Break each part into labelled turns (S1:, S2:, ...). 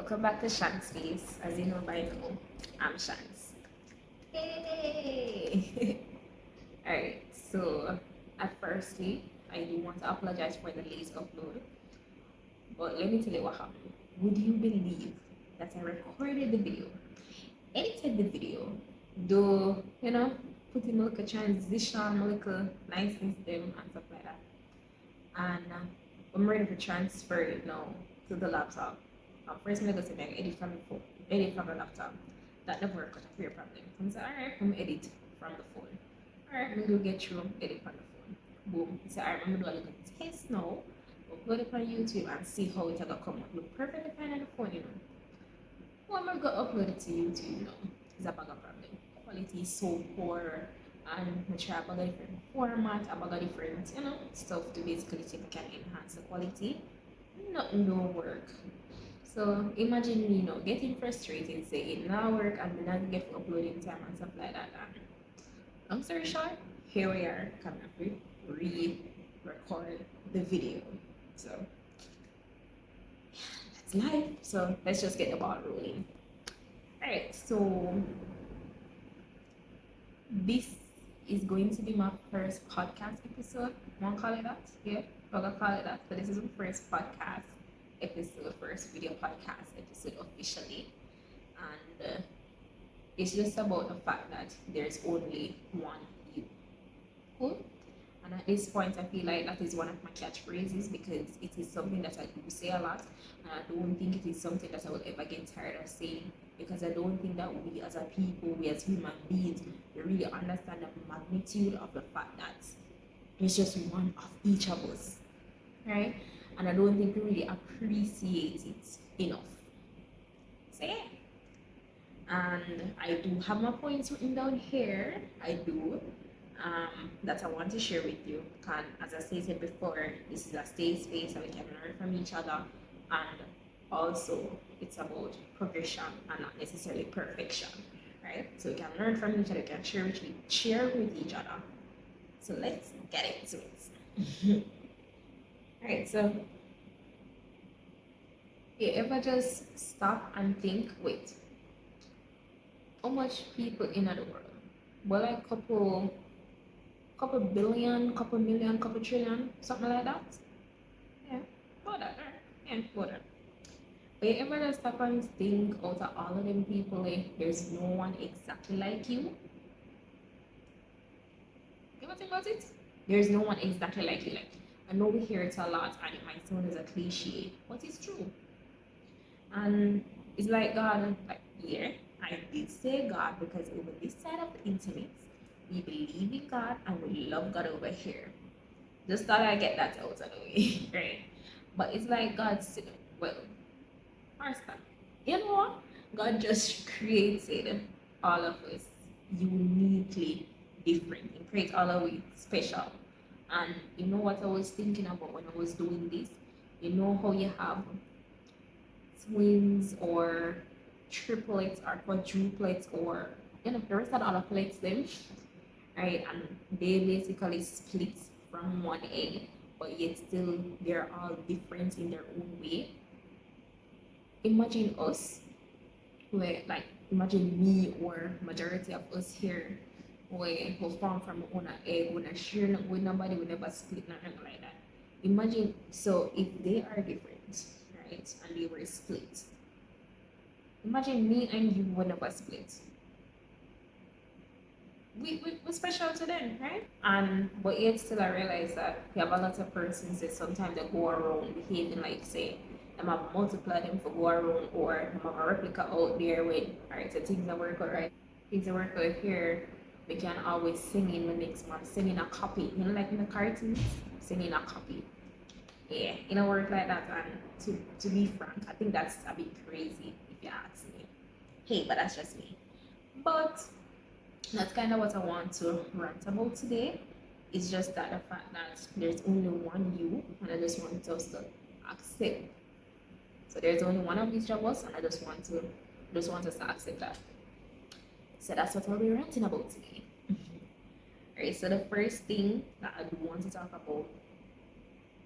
S1: Welcome back to Shanz Space. As you know by now, I'm Shanz. Hey! Alright, so at firstly, I do want to apologize for the late upload, but let me tell you what happened. Would you believe that I recorded the video, edited the video, though, put in a little transition, a little niceness them and stuff like that. And I'm ready to transfer it now to the laptop. First, I'm going to edit from the phone, edit from the laptop. That never worked out, a clear problem. I'm say, alright, I'm edit from the phone. Alright, I'm going to get through, edit from the phone. Boom. Say, alright, I'm going to do a little test now, upload it on YouTube and see how it's going to come out. Look perfectly fine on the phone, Well, I'm going to upload it to YouTube, It's a bag of problem. Quality is so poor. And I try about a different format, about a different, stuff to basically see if I can enhance the quality. Nothing don't work. So imagine me, getting frustrated, saying now work and then not get uploading time and stuff like that. And long story short, here we are coming up with re-record the video. So that's life. So let's just get the ball rolling. Alright, so this is going to be my first podcast episode. Want to call it that? Yeah, I'm gonna call it that. So this is my first podcast episode, first video podcast episode officially, and it's just about the fact that there's only one you. Cool. And at this point, I feel like that is one of my catchphrases because it is something that I do say a lot, and I don't think it is something that I will ever get tired of saying because I don't think that we as a people, we as human beings, we really understand the magnitude of the fact that there's just one of each of us, right? And I don't think we really appreciate it enough. So yeah. And I do have my points written down here. I do. That I want to share with you. And as I stated before, this is a safe space that we can learn from each other, and also it's about progression and not necessarily perfection, right? So we can learn from each other, we can share with each other. So let's get into it. Alright, so you ever just stop and think, wait, how much people in the world? Well, like couple billion, couple million, couple trillion, something like that. Yeah, about that, right? Yeah, about that. But you ever just stop and think out of all of them people, like, there's no one exactly like you? You ever think about it? There's no one exactly like you. Like, I know we hear it a lot and it might sound as a cliche, but it's true. And it's like God, like, yeah, I did say God because over this side of the internet, we believe in God and we love God over here. Just thought I get that out of the way, right? But it's like God said, well, first time, you know what? God just created all of us uniquely different. He created all of us special. And you know what I was thinking about when I was doing this? You know how you have twins or triplets or quadruplets or the rest of the other plates them, right? And they basically split from one egg, but yet still they're all different in their own way. Imagine us, where like imagine me or majority of us here, who form from one egg, when I share with nobody, we never split nothing like that. Imagine so if they are different, right, and they were split. Imagine me and you would never split. We're special to them, right? And but yet still I realize that we have a lot of persons that sometimes they go around behaving like say them have multiply them for go around or them have a replica out there with alright, so things that work out right. Things that work out here, we can always sing in the next month, singing a copy. Like in the cartoons, singing a copy. Yeah, work like that, and to be frank, I think that's a bit crazy if you ask me. Hey, but that's just me. But that's kind of what I want to rant about today. It's just that the fact that there's only one you, and I just want us to accept. So there's only one of each of us, and I just want us to accept that. So that's what I'll be ranting about today. Alright, so the first thing that I do want to talk about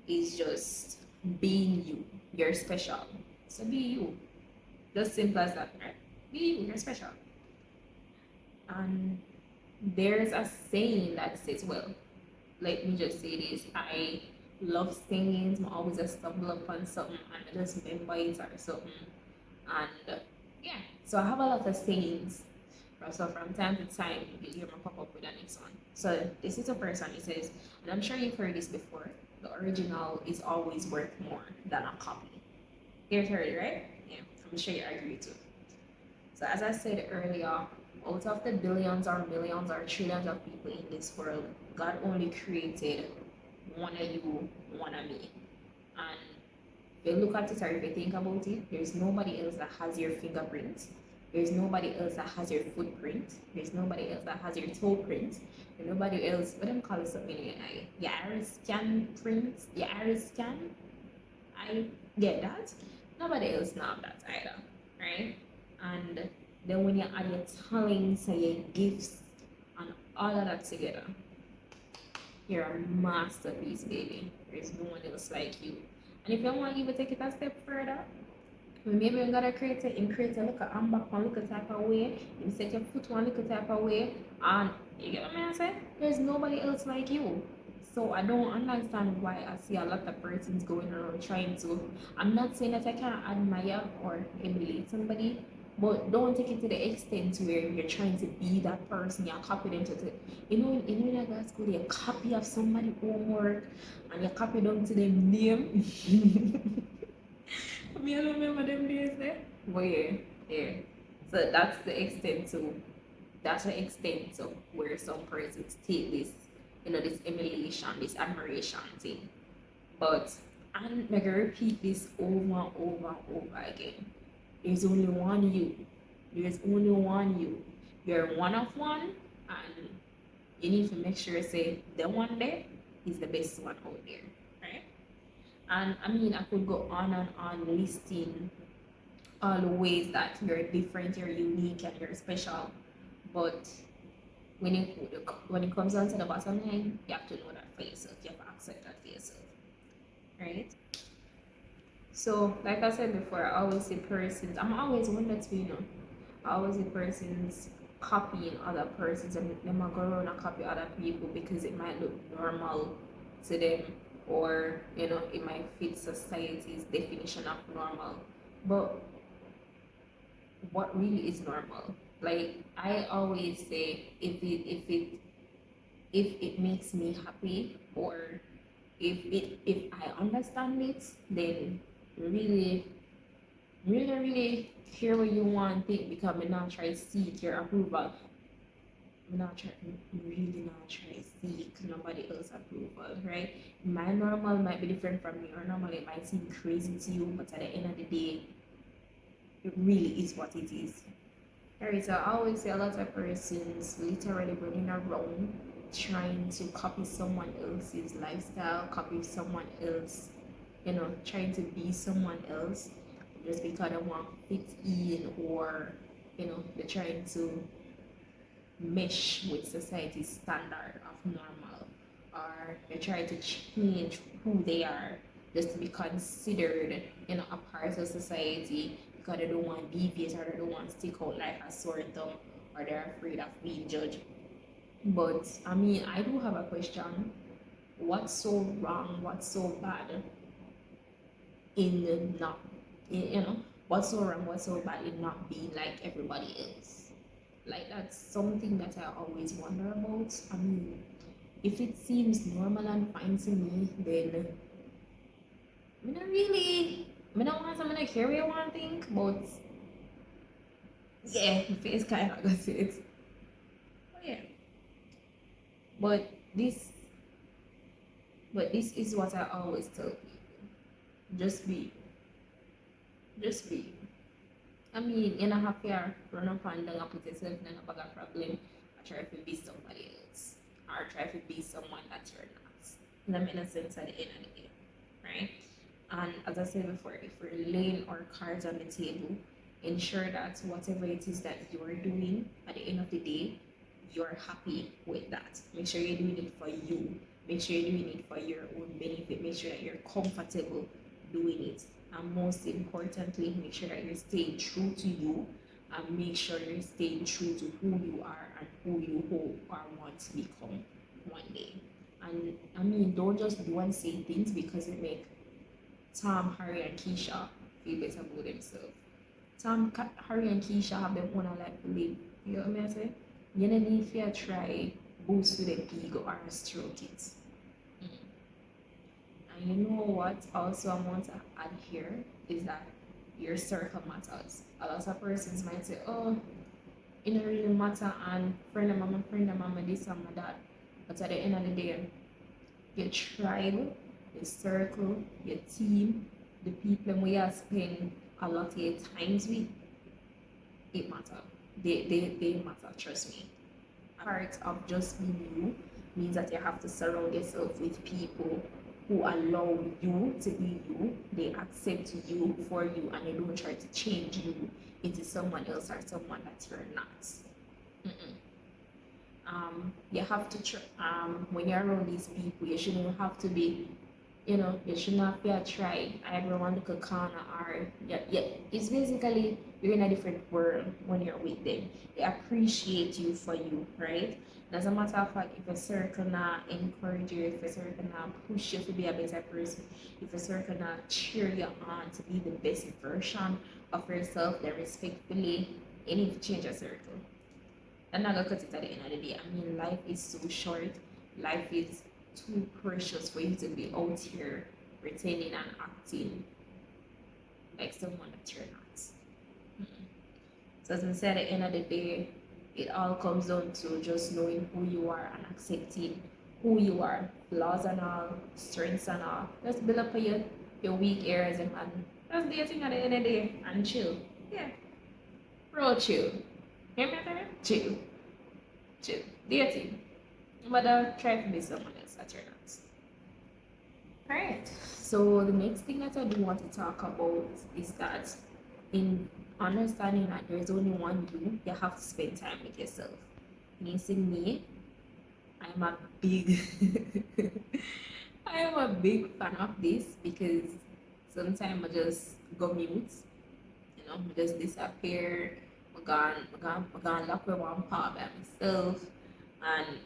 S1: is just being you. You're special. So be you. Just simple as that, right? Be you, you're special. And there's a saying that says, well, let me just say this. I love sayings. I always just stumble upon something and I just remember it or something. And yeah, so I have a lot of sayings. So from time to time, you hear me pop up with the next one. So this is a person, he says, and I'm sure you've heard this before, the original is always worth more than a copy. You've heard it, right? Yeah, I'm sure you agree too. So as I said earlier, out of the billions or millions or trillions of people in this world, God only created one of you, one of me. And if you look at it or if you think about it, there's nobody else that has your fingerprint. There's nobody else that has your footprint. There's nobody else that has your toe print. There's nobody else, what do you call it something in your iris scan print, your iris scan. I get that. Nobody else know that either, right? And then when you add your talents and your gifts and all of that together, you're a masterpiece, baby. There's no one else like you. And if you want to even take it a step further, maybe you gotta create a look at hand back one little type of way, you set your foot one little type of way, and you get what I say? There's nobody else like you. So I don't understand why I see a lot of persons going around trying to. I'm not saying that I can't admire or emulate somebody, but don't take it to the extent where you're trying to be that person, you're copying them to in a grad school, you copy of somebody homework and you copy them to them name. Me, I don't remember them days there. But yeah, yeah. So that's the extent of where some persons take this, this emulation, this admiration thing. But I'm gonna repeat this over and over and over again. There's only one you. There's only one you. You're one of one, and you need to make sure say the one there is the best one out there, right? And I mean, I could go on and on listing all the ways that you're different, you're unique, and you're special. But when it comes down to the bottom line, you have to know that for yourself. You have to accept that for yourself, right? So, like I said before, I always see persons. I'm always wondering too. I always see persons copying other persons and them go around and copy other people because it might look normal to them, or it might fit society's definition of normal. But what really is normal? Like I always say, if it makes me happy, or if I understand it, then really really hear what you want think, because I'm not try to seek your approval. I'm not try really not try to seek nobody else's approval, right? My normal might be different from your normal. It might seem crazy to you, but at the end of the day, it really is what it is. Alright, so I always see a lot of persons literally running around trying to copy someone else's lifestyle, copy someone else, trying to be someone else just because they want to fit in, or they're trying to mesh with society's standard of normal, or they're trying to change who they are just to be considered a part of society, because they don't want to deviate, or they don't want to stick out like a sore thumb, or they're afraid of being judged. But I mean, I do have a question. What's so wrong, what's so bad in not what's so wrong, what's so bad in not being like everybody else? Like that's something that I always wonder about. I mean, if it seems normal and fine to me, then I don't want someone to care what you want to think, but yeah, the face kind of got it. But yeah, but this, but this is what I always tell people: just be, just be. I mean, you don't have to run up and down and put yourself in a bag of problem or try to be somebody else, or try to be someone that you're not. That makes sense at the end of the day, right? And as I said before, if we're laying our cards on the table, ensure that whatever it is that you're doing at the end of the day, you're happy with that. Make sure you're doing it for you. Make sure you're doing it for your own benefit. Make sure that you're comfortable doing it. And most importantly, make sure that you're staying true to you, and make sure you're staying true to who you are and who you hope or want to become one day. And I mean, don't just do and say things because it make Tom, Harry, and Keisha feel better about themselves. Tom, Harry, and Keisha have their own life to live. You know what I say? You don't need to try boost with the ego or stroke it. Mm. And you know what? Also, I want to add here is that your circle matters. A lot of persons might say, "Oh, it don't really matter," and friend of mama, this and my dad. But at the end of the day, your tribe, your circle, your team, the people where you spend a lot of your times with, it matter. They matter, trust me. Part of just being you means that you have to surround yourself with people who allow you to be you, they accept you for you, and they don't try to change you into someone else or someone that you're not. Mm-mm. You have to when you're around these people, you shouldn't have to be, you should not be a try everyone look a corner, or yeah, it's basically you're in a different world when you're with them. They appreciate you for you, right? Doesn't matter of fact if a circle not encourage you, if a circle not push you to be a better person, if a circle not cheer you on to be the best version of yourself, then respectfully, you need to change your circle. I'm not gonna cut it at the end of the day. I mean, life is so short. Life is too precious for you to be out here pretending and acting like someone that you're not. Mm-mm. So as I said, at the end of the day, it all comes down to just knowing who you are and accepting who you are, flaws and all, strengths and all. Just build up your weak areas and just dating at the end of the day and chill. Yeah, real chill. Hear me, chill. Chill. Dating. But try to be someone else that you're not. Alright. So the next thing that I do want to talk about is that in understanding that there's only one you have to spend time with yourself. You see me, I'm a big I am a big fan of this because sometimes I just go mute, I just disappear. I gone lock away one part by myself, and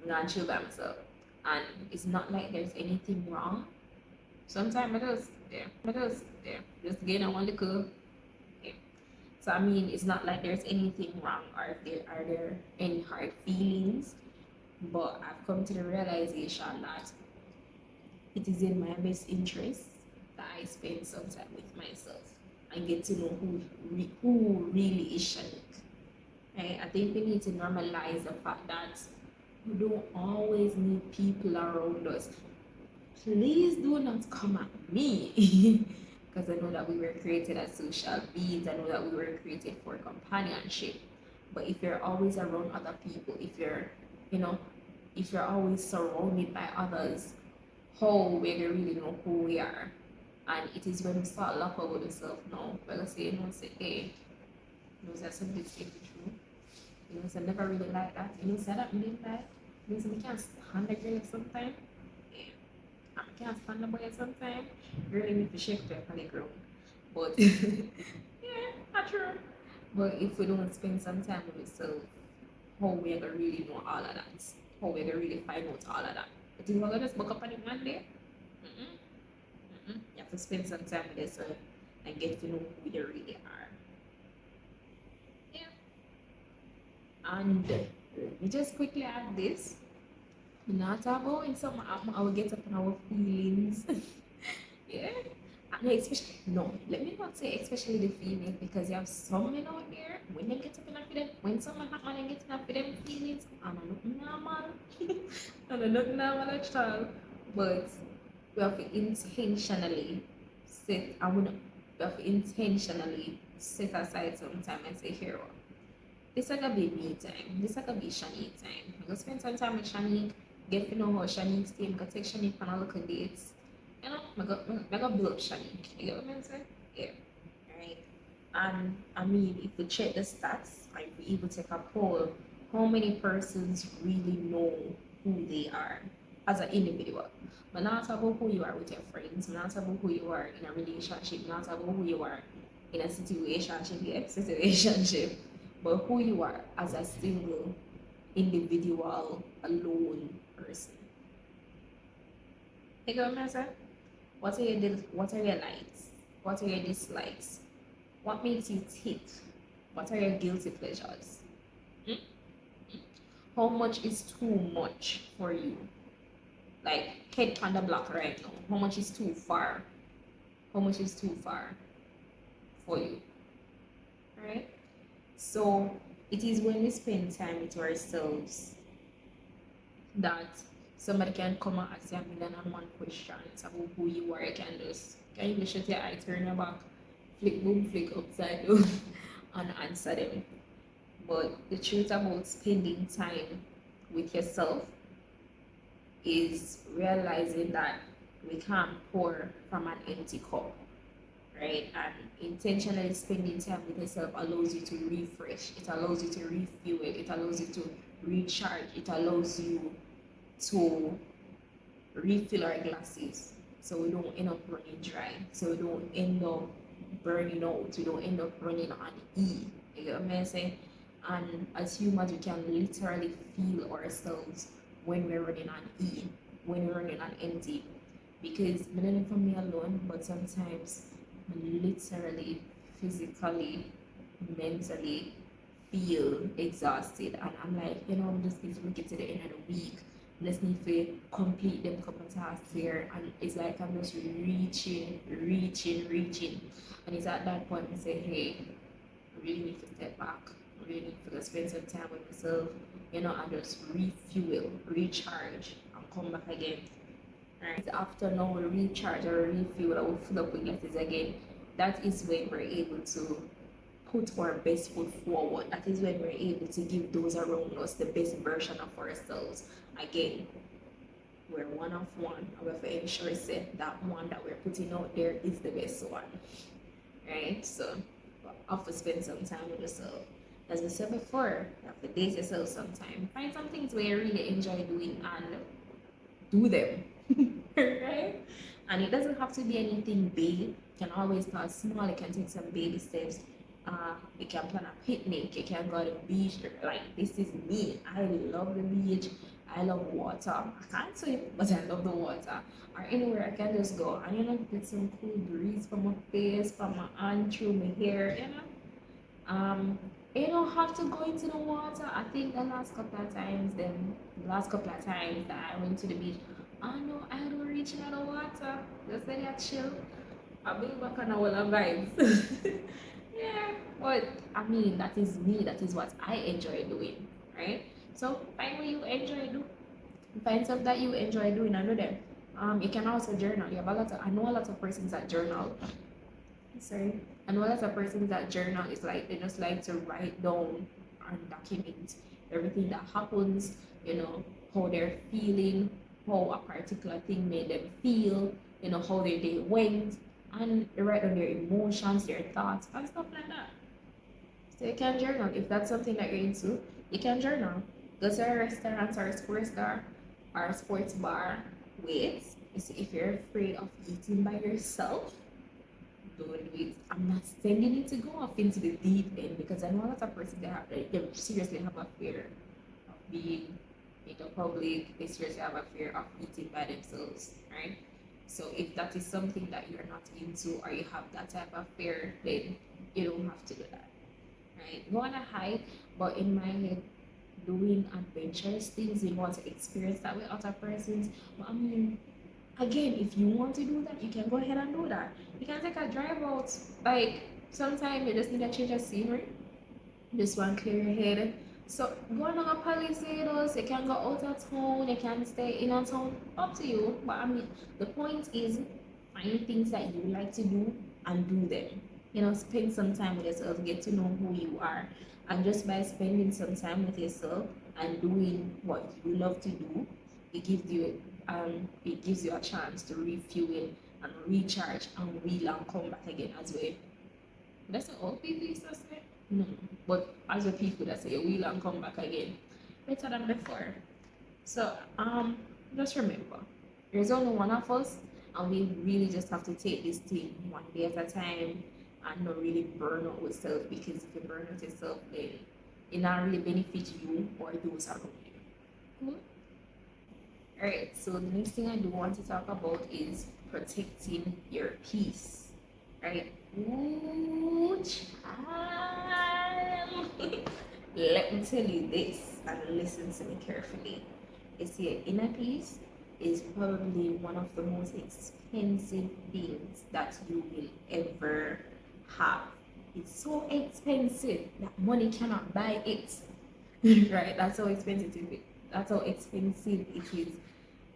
S1: I'm gonna chill by myself. And it's not like there's anything wrong. Sometimes I just there, just getting on one little. Yeah. So I mean, it's not like there's anything wrong, or if there are there any hard feelings. But I've come to the realization that it is in my best interest that I spend some time with myself and get to know who really is Shanique. Right? I think we need to normalize the fact that we don't always need people around us. Please do not come at me because I know that we were created as social beings. I know that we were created for companionship. But if you're always around other people, you know, if you're always surrounded by others, how we really know who we are? And it is when we start lock out with ourselves now, we're gonna say, say, hey, that's something to be true. So I never really like that. Say that me didn't like. Say we can't stand a girl sometimes. Yeah. I can't stand a boy sometimes. Really need to shake up on the ground. But yeah, not true. But if we don't spend some time with ourselves, how we gonna really know all of that? How we gonna really find out all of that? But if we're gonna just book up on it one day, you have to spend some time with yourself and get to know who you really are. Yeah. And let me just quickly add this. Not about in some I will get up on our feelings. Yeah. No, especially no, let me not say especially the females because you have some men out there when they get up in for them, when someone not man get up for them feelings, I'm not normal. I'm not normal at all. But we have to intentionally we have to intentionally set aside some time and say, here, this is gonna be me time. This is gonna be Shanique time. I'm gonna spend some time with Shanique, get to know how Shanique's team, go take Shanique on a look at dates. I'm gonna build up Shanique. You get what I'm saying? Yeah. Right. And I mean, if we check the stats, and if we even take a poll, how many persons really know who they are? as an individual. But not about who you are with your friends, not about who you are in a relationship, not about who you are in a situationship, but who you are as a single, individual, alone person. You get what I'm saying? What are your likes? What are your dislikes? What makes you tick? What are your guilty pleasures? Hmm? How much is too much for you? Like head on the block right now. How much is too far? How much is too far for you? Right? So it is when we spend time with ourselves that somebody can come and ask you a million and one questions about who you are. You can you shut your eye, turn your back, flick boom, flick upside down and answer them. But the truth about spending time with yourself is realizing that we can't pour from an empty cup, right? And intentionally spending time with yourself allows you to refresh, it allows you to refuel, it allows you to recharge, it allows you to refill our glasses so we don't end up running dry, so we don't end up burning out, we don't end up running on E. You get what I'm saying? And as humans, we can literally feel ourselves when we're running on E, when we're running on empty. Because I don't know for me alone, but sometimes I literally, physically, mentally feel exhausted, and I'm like, I'm just need to make it to the end of the week. Just need to complete them couple tasks here, and it's like I'm just reaching, and it's at that point I say, hey, I really need to step back. I really need to spend some time with myself, and just refuel, recharge, and come back again. Right? After now we recharge or refuel, I will fill up with letters again. That is when we're able to put our best foot forward. That is when we're able to give those around us the best version of ourselves. Again, we're one of one, and we have to ensure that one that we're putting out there is the best one. Right? So you have to spend some time with yourself. As I said before, you have to date yourself sometime. Find some things where you really enjoy doing and do them. Right? And it doesn't have to be anything big. You can always start small. You can take some baby steps. You can plan a picnic. You can go to the beach. Like, this is me. I love the beach. I love water. I can't swim, but I love the water. Or anywhere I can just go and get some cool breeze from my face, from my hand, through my hair. You don't have to go into the water. I think the last couple of times that I went to the beach, oh no, I don't reach out the water. Just let it chill. I'll be back on all the vibes. Yeah, but I mean, that is me. That is what I enjoy doing, right? So find what you enjoy do. Find something that you enjoy doing and do them. You can also journal. You have I know a lot of persons that journal. Sorry. I know a lot of persons that journal is like they just like to write down and document everything that happens, how they're feeling, how a particular thing made them feel, how their day went, and they write down their emotions, their thoughts, and stuff like that. So you can journal. If that's something that you're into, you can journal. Go to a restaurant or a sports bar or a sports bar. Wait. You see, if you're afraid of eating by yourself, don't do it. I'm not sending you to go off into the deep end, because I know a lot of persons they seriously have a fear of being in the public. They seriously have a fear of eating by themselves, right? So if that is something that you're not into, or you have that type of fear, then you don't have to do that, right? Go on a hike, but in my head, doing adventurous things, you want to experience that with other persons. But I mean, again, if you want to do that, you can go ahead and do that. You can take a drive out. Like, sometimes you just need a change of scenery. Just want to clear your head. So go on a Palisades, you can go out of town, you can stay in a town, up to you. But I mean, the point is, find things that you like to do and do them. Spend some time with yourself, get to know who you are. And just by spending some time with yourself and doing what you love to do, it gives you a chance to refuel and recharge and wheel and come back again as well. That's what all people used to say. No, but as a people that say wheel and come back again, better than before. So Just remember, there's only one of us, and we really just have to take this thing one day at a time and not really burn out yourself, because if you burn out yourself, then it not really benefit you or those around you. Cool? Alright, so the next thing I do want to talk about is protecting your peace. Right? Ooh, child. Let me tell you this and listen to me carefully. It's your inner peace is probably one of the most expensive things that you will ever have. It's so expensive that money cannot buy it. Right? That's how expensive it is. That's how expensive it is.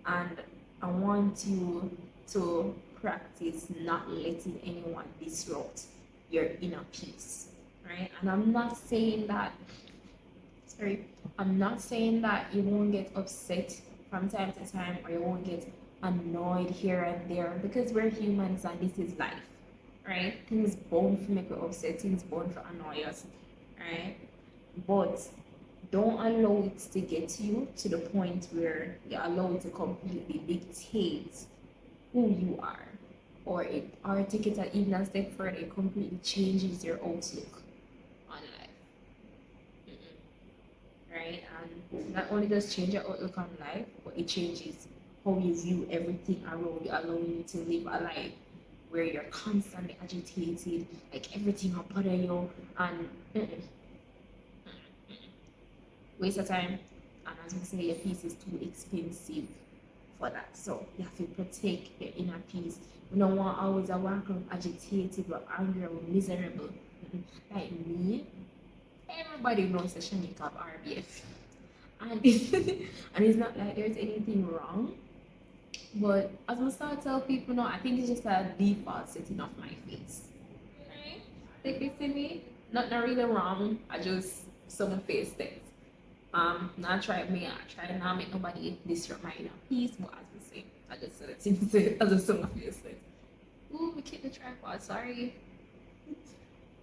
S1: And I want you to practice not letting anyone disrupt your inner peace. Right? And I'm not saying that you won't get upset from time to time, or you won't get annoyed here and there, because we're humans and this is life, right? Things bound to make you upset, things bound to annoy us, right? But don't allow it to get you to the point where you allow it to completely dictate who you are, or take it even a step further, it completely changes your outlook on life. Right? And not only does change your outlook on life, but it changes how you view everything around you, allowing you to live a life where you're constantly agitated, like everything will bother you, and waste of time. And as we say, your peace is too expensive for that. So you have to protect your inner peace. You don't want always a walk around agitated or angry or miserable. Like me, everybody knows that Shanika have RBF. And and it's not like there's anything wrong. But as I start to tell people now, I think it's just a default setting of my face. Right? Like you see me, not really wrong. I just some face things. Not try me, I try not make nobody disrupt my inner peace, but as we say, I just said it to as a some of face things. Ooh, we keep the tripod, sorry.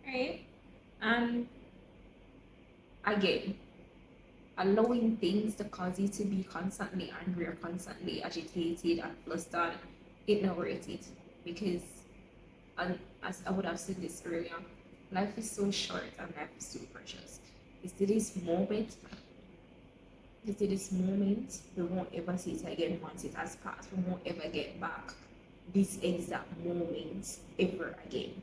S1: Right? And again, allowing things to cause you to be constantly angry or constantly agitated and flustered, it not worth it. Because, and as I would have said this earlier, life is so short and life is so precious. It's to this moment, we won't ever see it again once it has passed. We won't ever get back this exact moment ever again.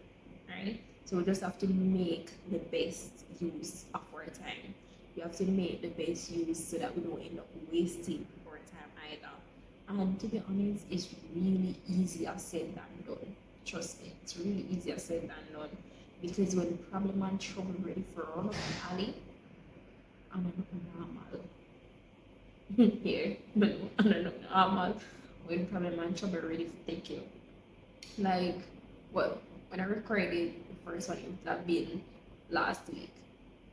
S1: Right? So we just have to make the best use of our time. We have to make the best use so that we don't end up wasting our time either. And to be honest, it's really easier said than done. Trust me, it's really easier said than done. Because when problem and trouble ready for run up the alley, I'm not normal. Here, but I'm not normal. When problem and trouble ready to take you. Like, well, when I recorded the first one, it would have been last week.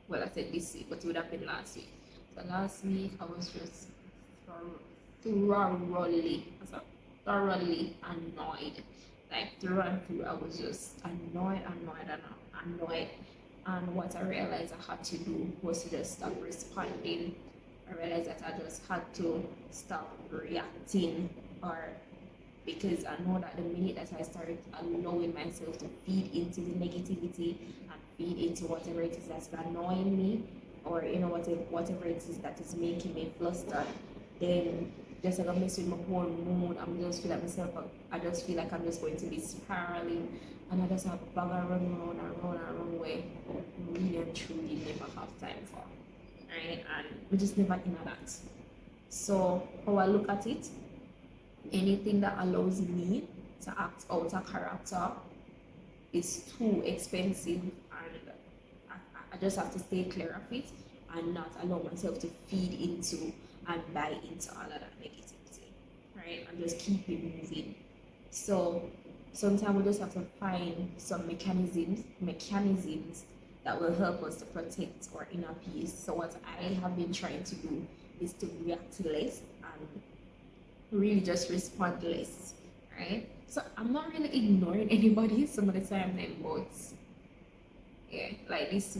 S1: Well, I said this week, but it would have been last week. So last week, I was just thoroughly annoyed. Like through and through, I was just annoyed. And what I realized I had to do was to just stop responding. I realized that I just had to stop reacting, or because I know that the minute that I start allowing myself to feed into the negativity and feed into whatever it is that's annoying me, or whatever it is that is making me flustered, then just like I mess with my whole mood. I just feel like I'm just going to be spiraling, and I just have to bag around where really and truly never have time for. Right? And we just never in that. So how I look at it, anything that allows me to act out a character is too expensive, and I just have to stay clear of it and not allow myself to feed into and buy into all of that negativity, right? And just keep it moving. So sometimes we just have to find some mechanisms that will help us to protect our inner peace. So what I have been trying to do is to react less and really just respond less, right? So I'm not really ignoring anybody some of the time then, but yeah, like last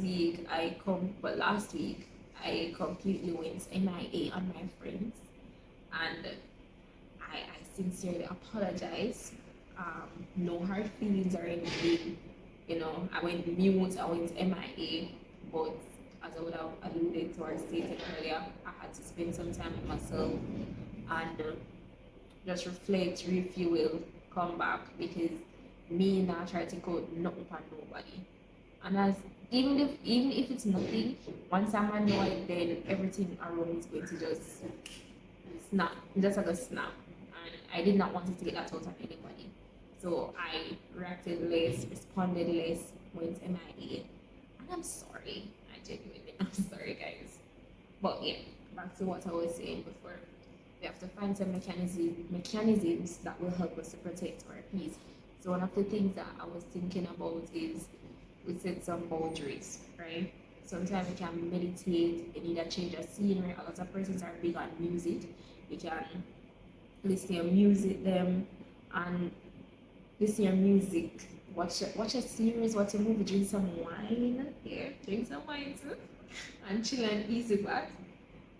S1: week I completely went MIA on my friends, and sincerely apologize. No hard feelings or anything. I went mute, I went MIA, but as I would have alluded to or stated earlier, I had to spend some time with myself and just reflect, refuel, come back because me now try to go nothing upon nobody. And as even if it's nothing, once I'm annoyed, then everything around is going to just snap, just like a snap. And I did not want to take that out on anybody. So I reacted less, responded less, went MIA. And I'm sorry. I genuinely I'm sorry guys. But yeah, back to what I was saying before. We have to find some mechanisms that will help us to protect our peace. So one of the things that I was thinking about is we set some boundaries, right? Sometimes we can meditate, we need a change of scenery. A lot of persons are big on music. We can listen to music them and listen to music, watch a series, watch a movie, drink some wine. Yeah, drink some wine too. And chill and easy back.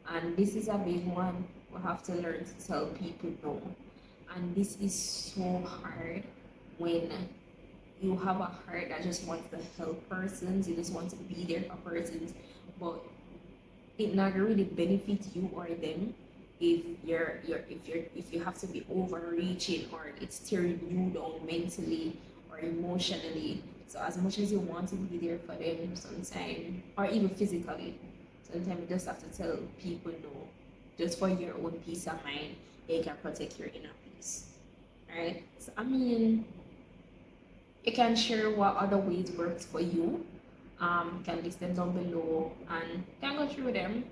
S1: And this is a big one. We have to learn to tell people no. And this is so hard when you have a heart that just wants to help persons, you just want to be there for persons, but it not really benefit you or them if you have to be overreaching or it's tearing you down mentally or emotionally. So as much as you want to be there for them sometimes, or even physically, sometimes you just have to tell people no, just for your own peace of mind. They can protect your inner peace. Right? So I mean, you can share what other ways works for you. Can list them down below and can go through them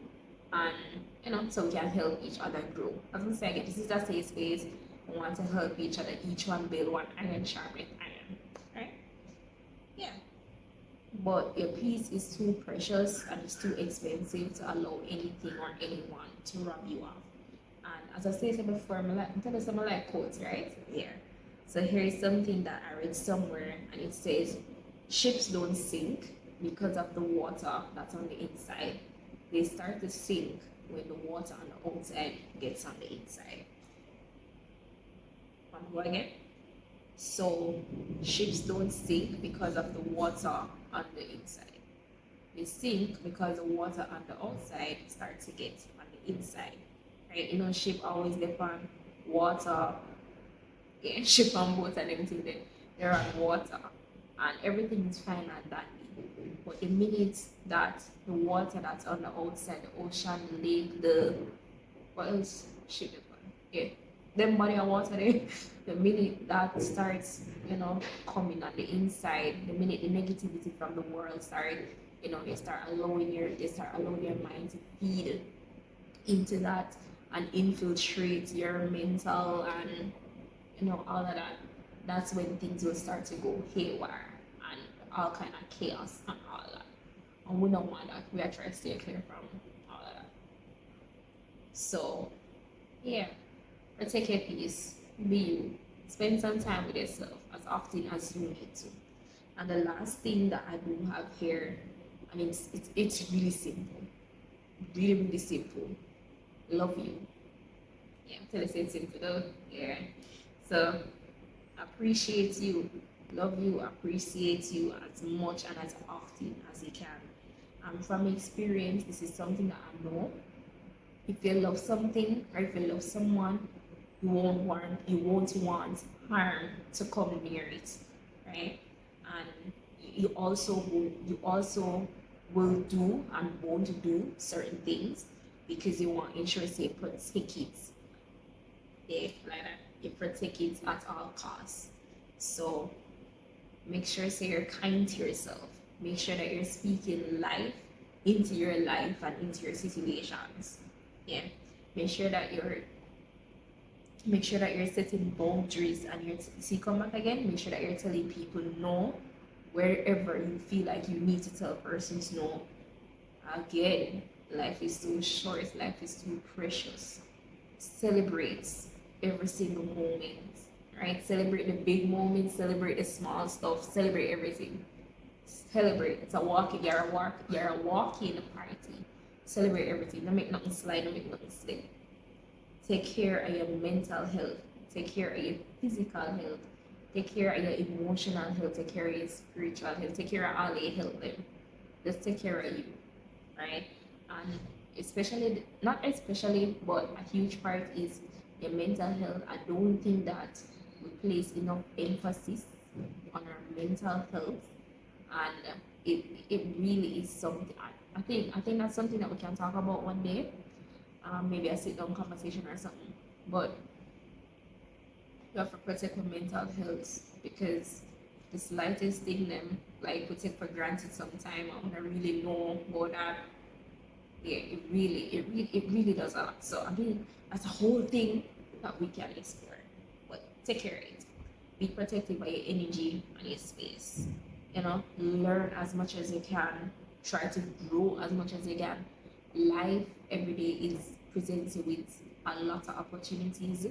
S1: and so we can help each other grow. As I say again, this is a safe space. We want to help each other, each one build one iron sharpen iron. Right? Yeah. But your peace is too precious and it's too expensive to allow anything or anyone to rob you of. And as I said before, I'm telling you some like quotes, right? Yeah. So here is something that I read somewhere and it says, ships don't sink because of the water that's on the inside. They start to sink when the water on the outside gets on the inside. Want to go again? So ships don't sink because of the water on the inside. They sink because the water on the outside starts to get on the inside. Right? Ship always depend on water. Yeah, ship on boat and everything. They're on water and everything is fine at that. But the minute that the water that's on the outside, the ocean, the lake, what else ship depend? Yeah, them body of water there. The minute that starts, coming on the inside, the minute the negativity from the world start, they start allowing your mind to feed into that and infiltrate your mental and all of that. That's when things will start to go haywire and all kind of chaos and all of that. And we don't want that. We are trying to stay clear from all of that. So yeah, protect your peace. Be you. Spend some time with yourself as often as you need to. And the last thing that I do have here, and it's really simple. Really, really simple. Love you. Yeah, I'm telling you it's simple though. Yeah. So appreciate you. Love you, appreciate you as much and as often as you can. From experience, this is something that I know. If you love something or if you love someone, you won't want harm to come near it, right? And you also will do and won't do certain things because you want to ensure you protect it. Yeah, like that. You protect it at all costs. So make sure you're kind to yourself. Make sure that you're speaking life into your life and into your situations. Yeah. Make sure that you're setting boundaries and come back again. Make sure that you're telling people no wherever you feel like you need to tell persons no. Again, life is too short, life is too precious. Celebrate every single moment, right? Celebrate the big moments, celebrate the small stuff, celebrate everything. Celebrate. You're a walking party. Celebrate everything. Don't make nothing slide, don't make nothing slip. Take care of your mental health. take care of your physical health, take care of your emotional health, take care of your spiritual health, take care of all your health. Them. Just take care of you, right? And especially, not especially, but a huge part is your mental health. I don't think that we place enough emphasis on our mental health, and it really is something. I think that's something that we can talk about one day. Maybe a sit down conversation or something. But you have to protect your mental health because the slightest thing them like we take for granted sometime. I wanna really know about that. Yeah, it really does a lot. So I mean that's a whole thing that we can explore. But take care of it. Be protective of your energy and your space. Learn as much as you can. Try to grow as much as you can. Life every day is presents you with a lot of opportunities,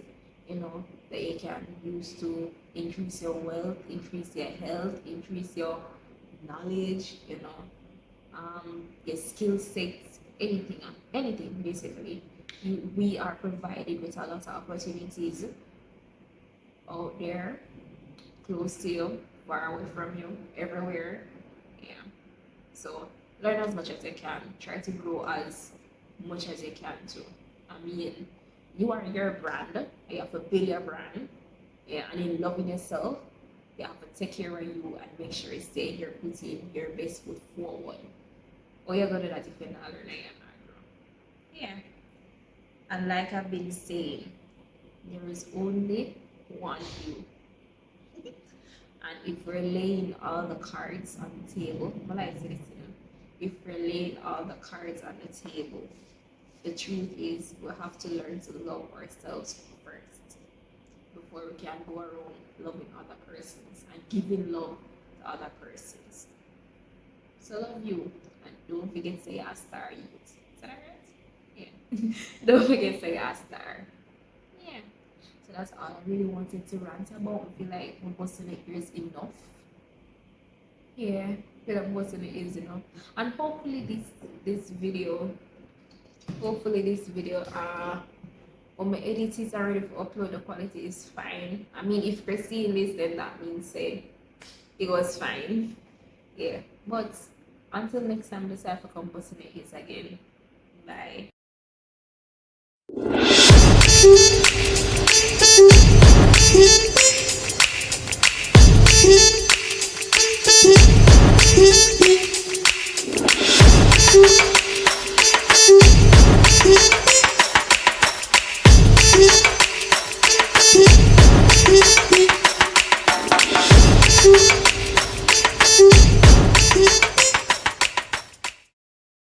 S1: that you can use to increase your wealth, increase your health, increase your knowledge, your skill sets, anything basically. We are provided with a lot of opportunities out there, close to you, far away from you, everywhere. Yeah. So learn as much as you can. Try to grow as much as you can too. I mean, you are your brand. You have to build your brand. Yeah, and in loving yourself, you have to take care of you and make sure you're putting your best foot forward. Or you're gonna do that if you're not learning it. Yeah. And like I've been saying, there is only one you. And if we're laying all the cards on the table, if we're laying all the cards on the table, the truth is we have to learn to love ourselves first before we can go around loving other persons and giving love to other persons. So love you and don't forget to say a star youth. Is that right? Yeah. Don't forget to say a star. Yeah. So that's all I really wanted to rant about. I feel like one person here is enough. Yeah, I feel like one person is enough. And hopefully this video when my edit is already for upload, the quality is fine. I mean, if you're seeing this, then that means it was fine. Yeah, but until next time, this have to come posting it again. Bye.